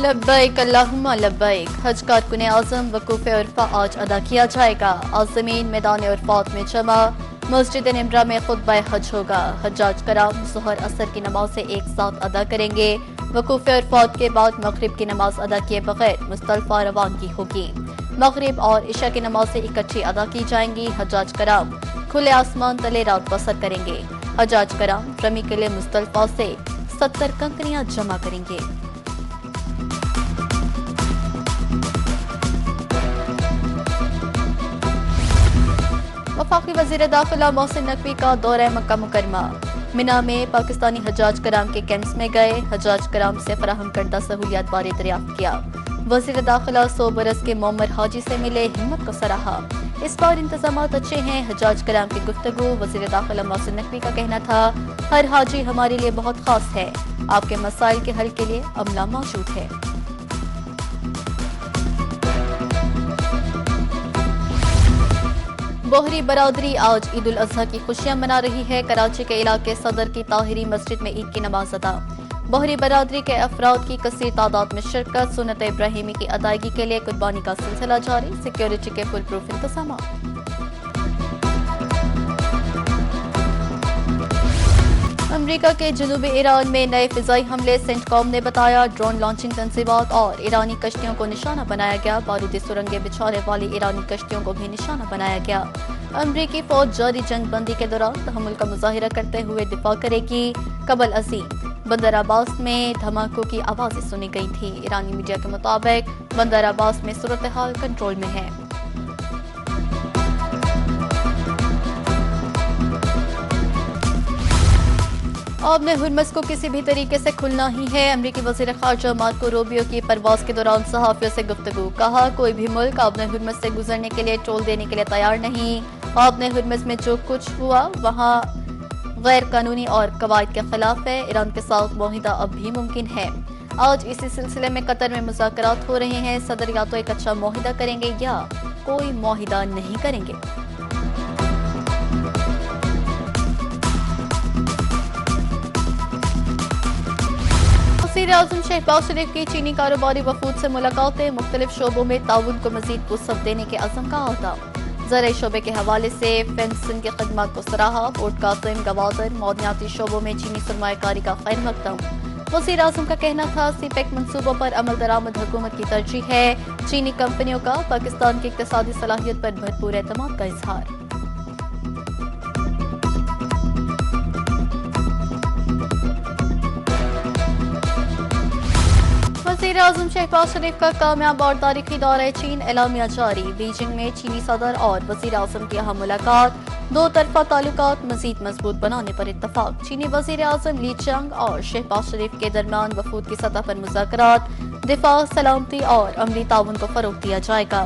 लब्बैक अल्लाहुम्मा लब्बैक। हज कारकुन आज़म वकूफ़ उर्फ़ा आज अदा किया जाएगा। आज़मीन मैदान उर्फ़ात में जमा। मस्जिद निम्रा में खुतबा हज होगा। हज्जाज कराम ज़ोहर असर की नमाज एक साथ अदा करेंगे। वकूफ़ उर्फ़ात के बाद मगरिब की नमाज अदा किए बगैर मुस्तल्फ़ा रवानगी होगी। मगरिब और इशा की नमाज़ें इकट्ठी अदा की जाएंगी। हज्जाज कराम खुले आसमान तले रात बसर करेंगे। हज्जाज कराम रमी के लिए मुस्तल्फ़ा से 70 कंकरियां जमा करेंगे। वफाकी वज़ीर दाखिला मोहसिन नकवी का दौरा मक्का मुकरमा। मिना में पाकिस्तानी हज्जाज कराम के कैंप्स में गए। हज्जाज कराम से फराहम करदा सहूलियात बारे दरियाफ्त किया। वज़ीर दाखिला 100 बरस के मोमर हाजी से मिले, हिम्मत को सराहा। इस बार इंतजामात अच्छे हैं। हज्जाज कराम की गुफ्तगू। वज़ीर दाखिला मोहसिन नकवी का कहना था, हर हाजी हमारे लिए बहुत खास है। आपके मसाइल के हल के लिए अमला मौजूद है। बोहरी बरादरी आज ईद उल अजहा की खुशियां मना रही है। कराची के इलाके सदर की ताहिरी मस्जिद में ईद की नमाज अदा। बोहरी बरादरी के अफराद की कसीर तादाद में शिरकत। सुन्नत इब्राहिमी की अदायगी के लिए कुर्बानी का सिलसिला जारी। सिक्योरिटी के फुल प्रूफ इंतजाम। अमरीका के जनूबी ईरान में नए फिजाई हमले। सेंटकॉम ने बताया, ड्रोन लॉन्चिंग तंजीबात और ईरानी कश्तियों को निशाना बनाया गया। बारूदी सुरंगें बिछाने वाली ईरानी कश्तियों को भी निशाना बनाया गया। अमरीकी फौज जारी जंग बंदी के दौरान तहम्मुल का मुजाहिरा करते हुए दिफा करेगी। कबल अजीम बंदर अब्बास में धमाकों की आवाजें सुनी गई थी। ईरानी मीडिया के मुताबिक बंदर अब्बास में सूरत हाल कंट्रोल में है। आबने हुर्मस को किसी भी तरीके से खुलना ही है। अमरीकी वज़ीर ख़ारजा मार्को रूबियो की परवाज के दौरान सहाफ़ियों से गुफ्तगू। कहा, कोई भी मुल्क आबने हुर्मस से गुजरने के लिए टोल देने के लिए तैयार नहीं। आबने हुर्मस में जो कुछ हुआ वहाँ गैर कानूनी और कवायद के खिलाफ है। ईरान के साथ मुआहिदा अब भी मुमकिन है। आज इसी सिलसिले में कतर में मुज़ाकरात हो रहे हैं। सदर या तो एक अच्छा मुआहिदा करेंगे या कोई मुआहिदा नहीं करेंगे। वज़ीर-ए-आज़म शहबाज शरीफ की चीनी कारोबारी वफूद से मुलाकातें। मुख्तलिफ शोबों में ताउन को मजीद वुसअत देने के अज़म का अहदा। ज़राई शोबे के हवाले से फेंसिंग की खदमात को सराहा। पोर्ट कासिम, गवादर, मौदनियाती शोबों में चीनी सरमायाकारी का खैर मकदम। वज़ीर-ए-आज़म का कहना था, सीपेक मंसूबों पर अमल दरामद हुकूमत की तरजीह है। चीनी कंपनियों का पाकिस्तान की इक़्तिसादी सलाहियत पर भरपूर एतमाद का इजहार। वज़ीर-ए-आज़म शहबाज शरीफ का कामयाब और तारीखी दौरा चीन। एलामिया जारी। बीजिंग में चीनी सदर और वज़ीर-ए-आज़म की अहम मुलाकात। दो तरफा ताल्लुकात मज़ीद मजबूत बनाने पर इत्तफाक। चीनी वज़ीर-ए-आज़म ली चियांग और शहबाज शरीफ के दरमियान वफूद की सतह पर मुज़ाकरात। दिफा, सलामती और अमली ताउन को फ़रोग़ दिया जाएगा।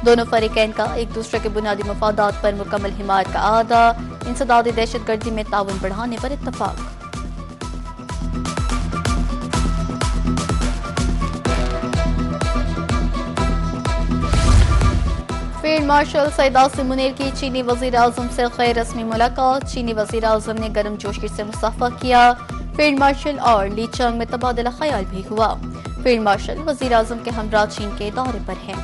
दोनों फरीकैन का एक दूसरे के बुनियादी मफादात पर मुकम्मल हिमायत का अहदा। इंसदादी दहशतगर्दी में ताउन बढ़ाने पर इत्तफाक। फील्ड मार्शल सईद आसिम मुनीर की चीनी वज़ीर-ए-आज़म से गैर रस्मी मुलाकात। चीनी वज़ीर-ए-आज़म ने गर्म जोशी से मुसाफा किया। फील्ड मार्शल और ली चियांग में तबादला ख्याल भी हुआ। फील्ड मार्शल वज़ीर-ए-आज़म के हमरा चीन के दौरे पर हैं।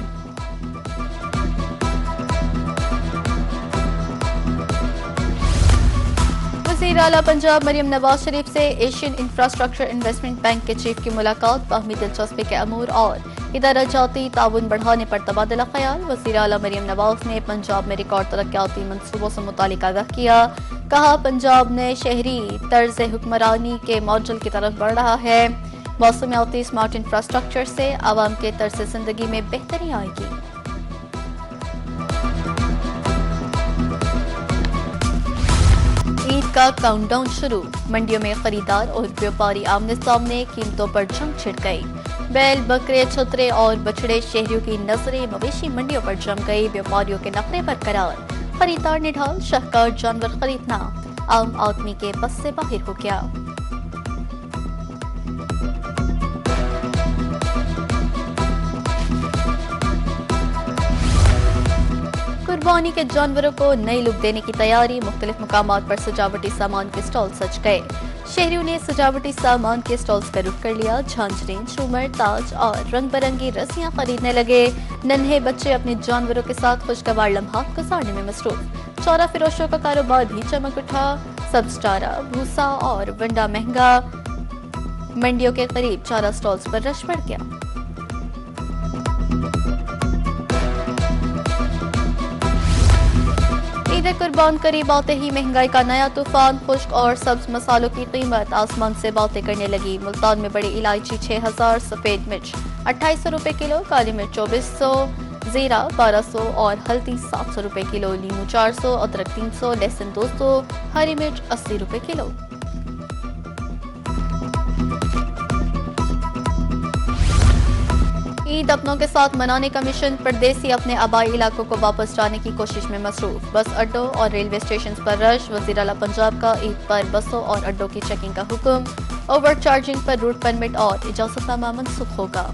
वज़ीर आला पंजाब मरियम नवाज शरीफ से एशियन इंफ्रास्ट्रक्चर इन्वेस्टमेंट बैंक के चीफ की मुलाकात। बाहमी दिलचस्पी के अमूर और इदारा जाती ताउन बढ़ाने पर तबादला ख्याल। वज़ीर आला मरियम नवाज ने पंजाब में रिकॉर्ड तरक्याती मंसूबों से मुतालिक आगाह किया। कहा, पंजाब ने शहरी तर्ज हुक्मरानी के मॉडल की तरफ बढ़ रहा है। मौसमियाती स्मार्ट इंफ्रास्ट्रक्चर से आवाम के तर्ज जिंदगी में बेहतरी आएगी। ईद का काउंटडाउन शुरू। मंडियों में खरीदार और व्यापारी आमने सामने कीमतों पर जंग छिड़ गई। बैल, बकरे, छतरे और बछड़े शहरियों की नजरें मवेशी मंडियों पर जम गई। व्यापारियों के नखरे बरकरार। खरीदार ने ढाल शाहकार जानवर खरीदना आम आदमी के बस से बाहर हो गया। कुर्बानी के जानवरों को नई लुक देने की तैयारी। मुख्तलिफ मुकामात पर सजावटी सामान के स्टॉल सज गए। शहरियों ने सजावटी सामान के स्टॉल्स का रुख कर लिया। झांझरें, झूमर, ताज और रंग बिरंगी रस्सियां खरीदने लगे। नन्हे बच्चे अपने जानवरों के साथ खुशगवार लम्हात गुजारने में मसरूफ। चारा फिरोशों का कारोबार भी चमक उठा। सब्ज चारा, भूसा और वंडा महंगा। मंडियों के करीब चारा स्टॉल्स पर रश बढ़ गया। ईद कुर्बान करीब आते ही महंगाई का नया तूफान। खुश्क और सब्ज मसालों की कीमत आसमान से बातें करने लगी। मुल्तान में बड़ी इलायची 6000, सफेद मिर्च 2800 रुपए किलो, काली मिर्च 2400, जीरा 1200 और हल्दी 700 रुपए किलो, लीमू 400, अदरक 300, लहसुन 200, हरी मिर्च 80 रुपए किलो। ईद अपनों के साथ मनाने का मिशन। परदेसी अपने आबाई इलाकों को वापस जाने की कोशिश में मसरूफ। बस अड्डों और रेलवे स्टेशन पर रश। वज़ीर आला पंजाब का ईद पर बसों और अड्डों की चेकिंग का हुक्म। ओवर चार्जिंग पर रूट परमिट और इजाजतनामा मनसूख होगा।